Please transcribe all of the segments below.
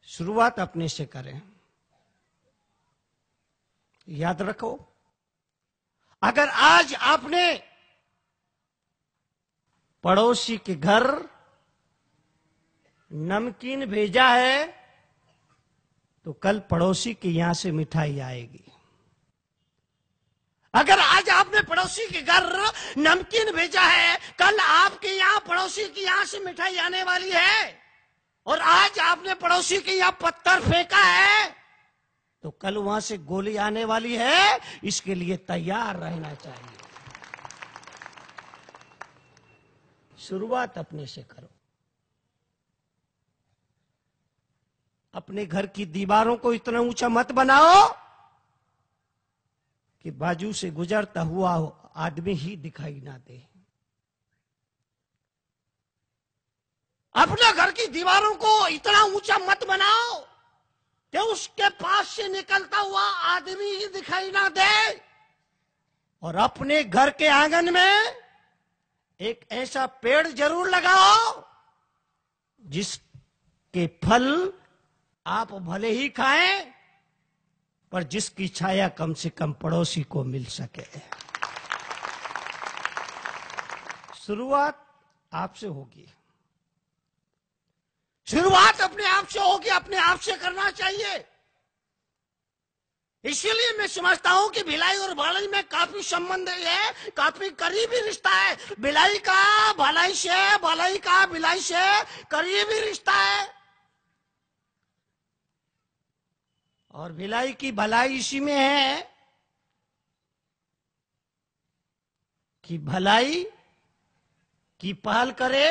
शुरुआत अपने से करें। याद रखो, अगर आज आपने पड़ोसी के घर नमकीन भेजा है तो कल पड़ोसी के यहां से मिठाई आएगी। अगर आज आपने पड़ोसी के घर नमकीन भेजा है, कल आपके यहां पड़ोसी के यहां से मिठाई आने वाली है। और आज आपने पड़ोसी के यहां पत्थर फेंका है तो कल वहां से गोली आने वाली है। इसके लिए तैयार रहना चाहिए। शुरुआत अपने से करो। अपने घर की दीवारों को इतना ऊंचा मत बनाओ कि बाजू से गुजरता हुआ आदमी ही दिखाई ना दे। अपने घर की दीवारों को इतना ऊंचा मत बनाओ कि उसके पास से निकलता हुआ आदमी ही दिखाई ना दे। और अपने घर के आंगन में एक ऐसा पेड़ जरूर लगाओ जिसके फल आप भले ही खाएं, पर जिसकी छाया कम से कम पड़ोसी को मिल सके। शुरुआत आपसे होगी। शुरुआत अपने आप से होगी, अपने आप से करना चाहिए। इसीलिए मैं समझता हूं कि भिलाई और भलाई में काफी संबंध है, काफी करीबी रिश्ता है। भिलाई का भलाई से, भलाई का भिलाई से करीबी रिश्ता है। और भिलाई की भलाई इसी में है कि भलाई की पहल करे,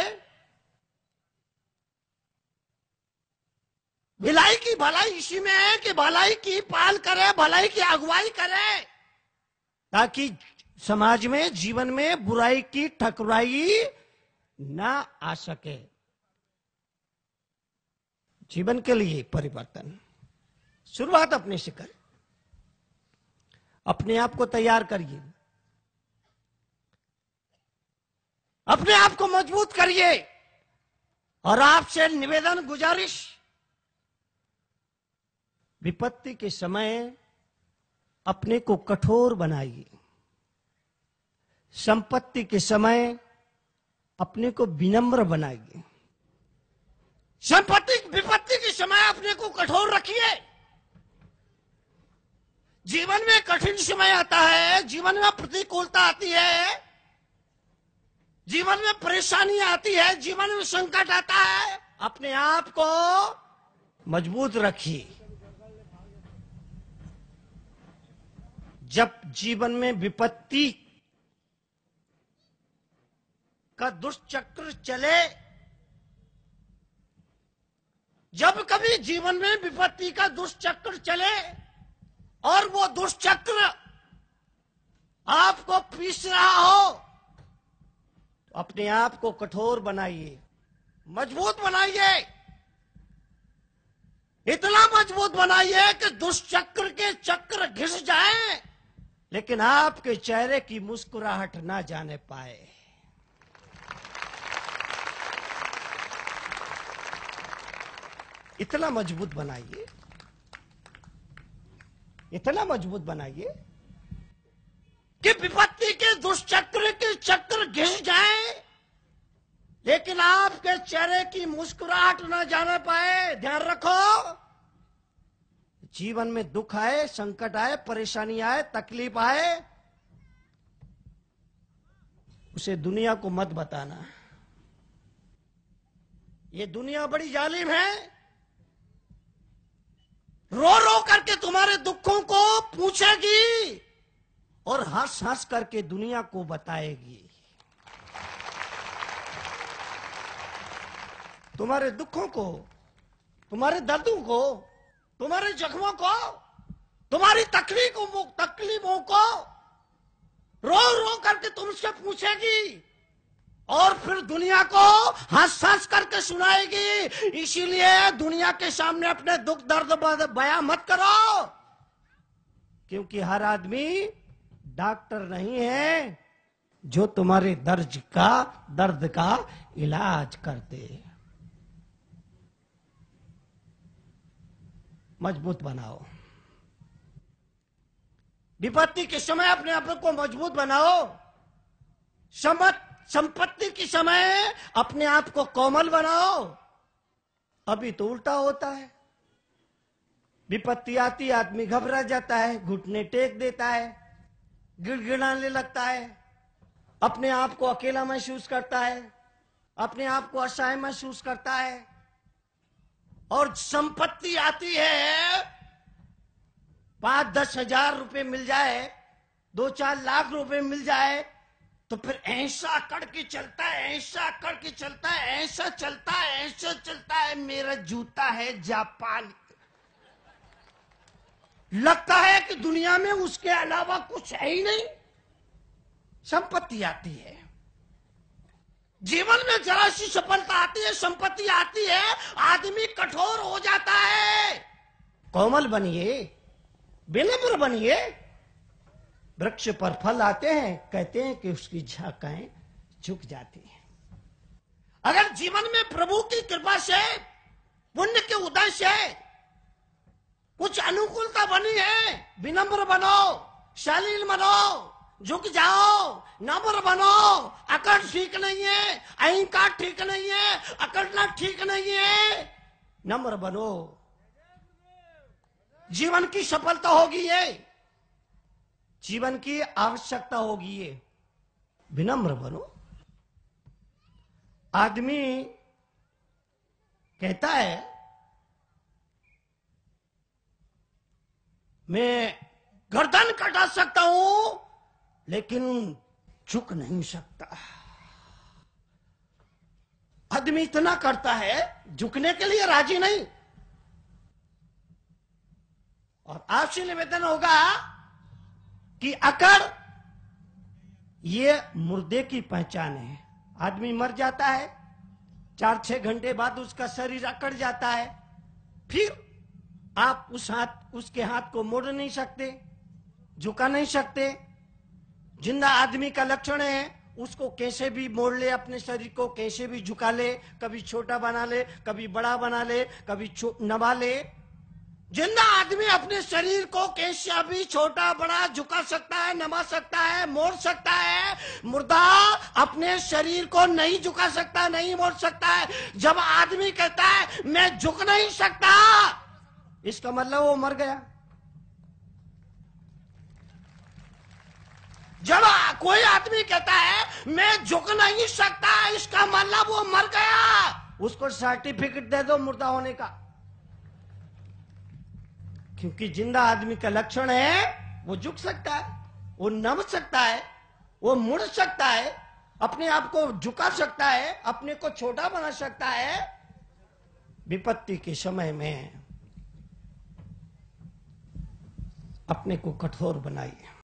भिलाई की भलाई इसी में है कि भलाई की पहल करे, भलाई की अगुवाई करे, ताकि समाज में, जीवन में बुराई की ठकुराई ना आ सके। जीवन के लिए परिवर्तन शुरुआत अपने से करें। अपने आप को तैयार करिए, अपने आप को मजबूत करिए। और आपसे निवेदन, गुजारिश, विपत्ति के समय अपने को कठोर बनाइए। संपत्ति के समय अपने को विनम्र बनाइए। विपत्ति के समय अपने को कठोर रखिए। जीवन में कठिन समय आता है, जीवन में प्रतिकूलता आती है, जीवन में परेशानी आती है, जीवन में संकट आता है। अपने आप को मजबूत रखिए। जब जीवन में विपत्ति का दुष्चक्र चले, जब कभी जीवन में विपत्ति का दुष्चक्र चले और वो दुष्चक्र आपको पीस रहा हो, तो अपने आप को कठोर बनाइए, मजबूत बनाइए। इतना मजबूत बनाइए कि दुष्चक्र के चक्र घिस जाएं, लेकिन आपके चेहरे की मुस्कुराहट ना जाने पाए। इतना मजबूत बनाइए, इतना मजबूत बनाइए कि विपत्ति के दुष्चक्र के चक्र घिस जाएं, लेकिन आपके चेहरे की मुस्कुराहट ना जाने पाए। ध्यान रखो, जीवन में दुख आए, संकट आए, परेशानी आए, तकलीफ आए, उसे दुनिया को मत बताना। ये दुनिया बड़ी जालिम है। रो रो करके तुम्हारे दुखों को पूछेगी और हंस हंस करके दुनिया को बताएगी। तुम्हारे दुखों को, तुम्हारे दर्दों को, तुम्हारे जख्मों को, तुम्हारी तकलीफों को रो रो करके तुमसे पूछेगी और फिर दुनिया को हंस हंस करके सुनाएगी। इसीलिए दुनिया के सामने अपने दुख दर्द बयां मत करो, क्योंकि हर आदमी डॉक्टर नहीं है जो तुम्हारे दर्द का इलाज कर दे। मजबूत बनाओ। विपत्ति के समय अपने आप को मजबूत बनाओ। संपत्ति के समय अपने आप को कोमल बनाओ। अभी तो उल्टा होता है। विपत्ति आती, आदमी घबरा जाता है, घुटने टेक देता है, गिड़गिड़ाने लगता है, अपने आप को अकेला महसूस करता है, अपने आप को असहाय महसूस करता है। और संपत्ति आती है, 5-10 हजार रुपए मिल जाए, 2-4 लाख रुपए मिल जाए, तो फिर ऐसा करके चलता है, ऐसा करके चलता है, ऐसा चलता है, ऐसा चलता है। मेरा जूता है जापान। लगता है कि दुनिया में उसके अलावा कुछ है ही नहीं। संपत्ति आती है, जीवन में जरा सी सफलता आती है, संपत्ति आती है, आदमी कठोर हो जाता है। कोमल बनिए, विनम्र बनिए। वृक्ष पर फल आते हैं, कहते हैं कि उसकी झाखाएं झुक जाती हैं। अगर जीवन में प्रभु की कृपा से, पुण्य के उदय से कुछ अनुकूलता बनी है, विनम्र बनो, शालीन बनो, झुक जाओ, नम्र बनो। अकड़ ठीक नहीं है, अहंकार ठीक नहीं है, अकड़ना ठीक नहीं है। नम्र बनो, जीवन की सफलता होगी ये, जीवन की आवश्यकता होगी ये। विनम्र बनो। आदमी कहता है मैं गर्दन कटा सकता हूं लेकिन झुक नहीं सकता। आदमी इतना करता है, झुकने के लिए राजी नहीं। और आपसे निवेदन होगा कि अकड़ ये मुर्दे की पहचान है। आदमी मर जाता है, 4-6 घंटे बाद उसका शरीर अकड़ जाता है, फिर आप उसके हाथ को मोड़ नहीं सकते, झुका नहीं सकते। जिंदा आदमी का लक्षण है, उसको कैसे भी मोड़ ले, अपने शरीर को कैसे भी झुका ले, कभी छोटा बना ले, कभी बड़ा बना ले, कभी नवा ले। जिंदा आदमी अपने शरीर को कैसे भी छोटा बड़ा झुका सकता है, नमा सकता है, मोड़ सकता है। मुर्दा अपने शरीर को नहीं झुका सकता, नहीं मोड़ सकता है। जब आदमी कहता है मैं झुक नहीं सकता, इसका मतलब वो मर गया। जब कोई आदमी कहता है मैं झुक नहीं सकता, इसका मतलब वो मर गया। उसको सर्टिफिकेट दे दो मुर्दा होने का। क्योंकि जिंदा आदमी का लक्षण है वो झुक सकता है, वो नम सकता है, वो मुड़ सकता है, अपने आप को झुका सकता है, अपने को छोटा बना सकता है। विपत्ति के समय में अपने को कठोर बनाइए।